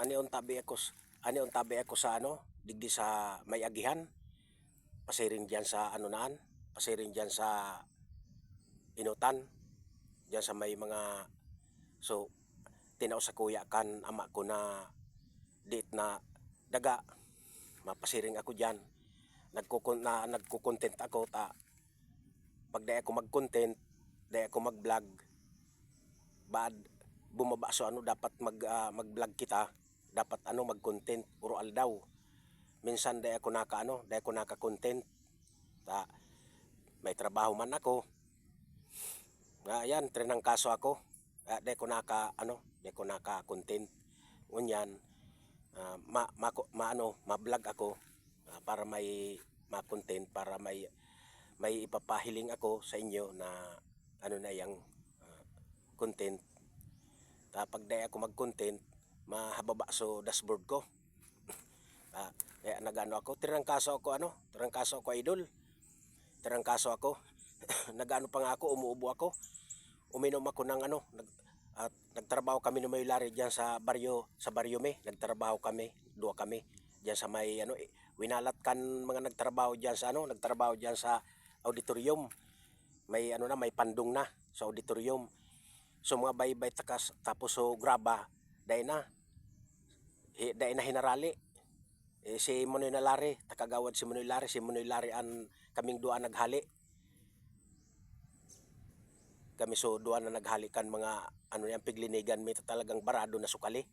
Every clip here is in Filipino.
ani on tabi ako sa ano, digdi sa may agihan. Pasiring diyan sa ano naan, pasiring diyan sa inutan, diyan sa may mga so tinaw sa kuya kan ama ko na diit na daga mapasiring ako diyan. Nagko-content ako ta pag di ako mag-content, di ako mag-vlog, bad bumaba so ano dapat mag-vlog kita, dapat ano mag-content puro aldaw. Minsan di ako naka-content. Ta may trabaho man ako. Yan, trenang kaso ako. Di ko naka-content. Ngunyan, ma-vlog ako para may ma-content, para may ipapahiling ako sa inyo na ano na yung content. Pag di ako mag-content, mahababa so dashboard ko. Kaya nagano ako, tirangkaso ako idol. Tirangkaso ako. Nagano pa nga ako, umuubo ako. Uminom ako ng at nagtrabaho kami ng may lari diyan sa baryo me. Nagtrabaho kami, duwa kami diyan sa may winalat kan mga nagtrabaho diyan sa auditorium. May may pandong na sa auditorium. So mga baybay takas tapos so graba dai na hinarali. Si Manoy Nalari, takagawad si Manoy Lari an kaming duha naghali. Kami so duha na naghalikan mga piglinigan may talagang barado na sukali.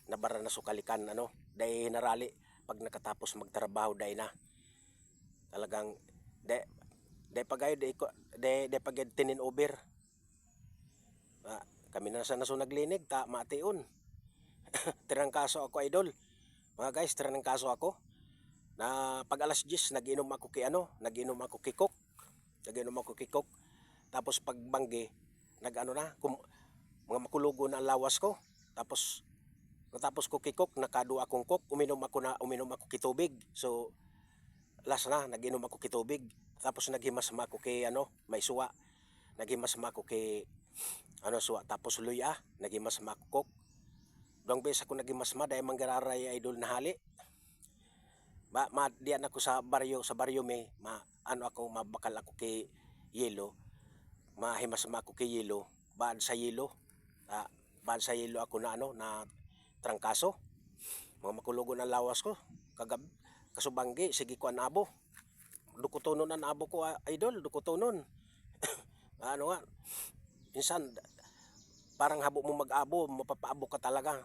Nabara na sukalikan dai hinarali pag nakatapos magtrabaho dai na. Talagang dai pagayod tinin over. Kami na sa naso naglinig ta mation. Tirang kaso ako idol. Mga guys, tirang kaso ako. Na pag alas 10 nagiinom ako kikok. Tapos pag banggi mga makulugo na ang lawas ko. Tapos ko kikok, nakadua akong kok, uminom ako kitubig. So last na naginom ako kitubig. Tapos naghimasma ako kay may suwa. Naghimasma ako kay suwa. Tapos luya, naghimasma ako kok. Dong beses ako naghimasma dahil manggararay idol na hali. Diyan ako sa baryo me, mabakal ako kay yelo. Mahimasma ako kay yelo, bad sa yelo ako na trangkaso. Mga makulugo ng lawas ko kasubanggi sige ko anabo. Dukutonon ang abo ko idol, dukutonon. Minsan parang habo mo mag-abo, mapapaabo ka talaga.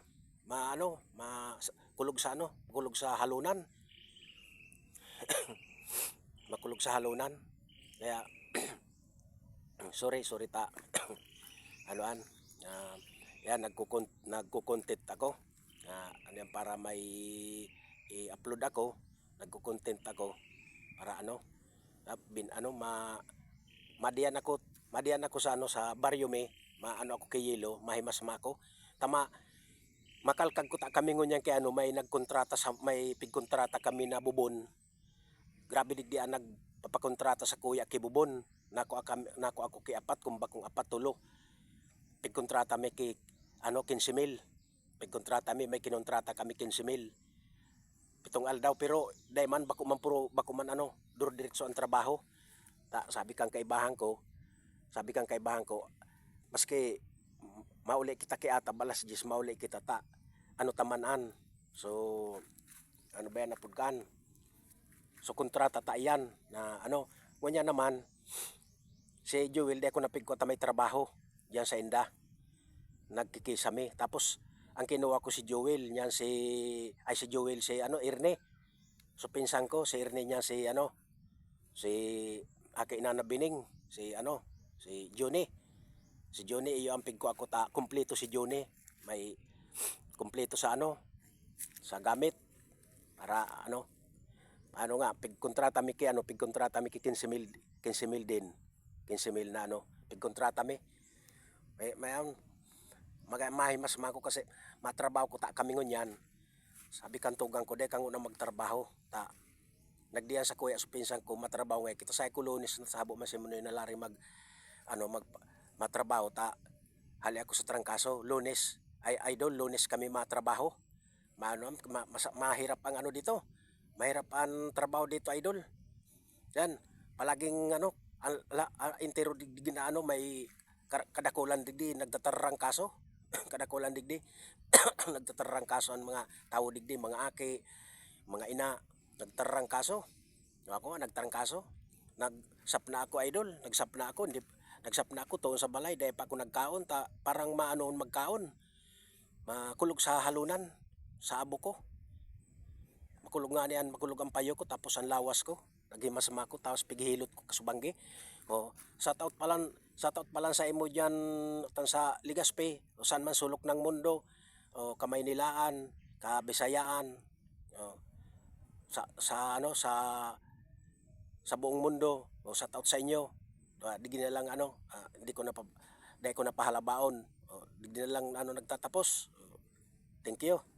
Kulog sa halunan. Makulog sa halunan. Kaya sorry ta. Yan nagko-content ako. Para may i-upload ako, nagko-content ako para madiyan ako sa baryo me, ako kay yelo, mahimasma ako. Makalkag ko ta kami ngunyan kay may pigkontrata kami na bubon. Grabe digdi nagpapakontrata sa kuya kay bubon. Nako ako kay apat kung bakong apat tulo. Pigkontrata may kay 15,000. Pigkontrata may kinontrata kami 15,000. Pitong aldaw pero dai man bako man dur diretso ang trabaho. Sabi kang kaibahan ko maski mauli kita kay ata balas 10 mauli kita ta tamanan. So ba yan napudkan. So kontrata ta yan na ngunya naman si Joel di ako napigko ta may trabaho diyan sa Inda. Nagkikisami tapos ang kinuha ko si Joel niyan si Erne. So pinsan ko si Erne niyan si Aki Inana Bining si Johnny. Si Johnny iyo ang pigko ako ta kumpleto si Johnny. May kumpleto sa sa gamit para pigkontrata mi kay 15,000 din. 15,000 na pigkontrata mi. Mahimasma ko kasi matrabaho ko ta kami ngunyan. Sabi kan tugang ko kang una magtrabaho ta nagdiyan sa kuya sa pinsan ko matrabaho ngay kita sa Lunes na sabo man si Manoy Nalari matrabaho ta hali ako sa trangkaso. Lunes ay idol, Lunes kami matrabaho. mahirap ang ano dito. Mahirap ang trabaho dito, idol. Yan, palaging ano, intero digdi na ano, may kadakulan digdi, nagtatarang kaso. Kadakulan digdi, nagtatarang kaso ang mga tao digdi, mga aki, mga ina, nagtarang kaso. Ako, nagtarang kaso. Nagsap na ako, idol. Nagsap na ako, hindi, nagsap na ako tuon sa balay, dahil pa ako nagkaon, parang maanoon magkaon. Makulog sa halunan, sa abo ko. Makulog nga niyan, makulog ang payo ko, tapos ang lawas ko. Naghimasama ko, tapos pigihilot ko kasubanggi. Sa taot palang sa imo dyan, sa Ligaspi, o saan man sulok ng mundo, o Kamaynilaan, Kabisayaan, o, ano, sa buong mundo, o sa taot sa inyo. Di na lang ano, hindi ko na pahalabaon. Di na lang ano nagtatapos. Thank you.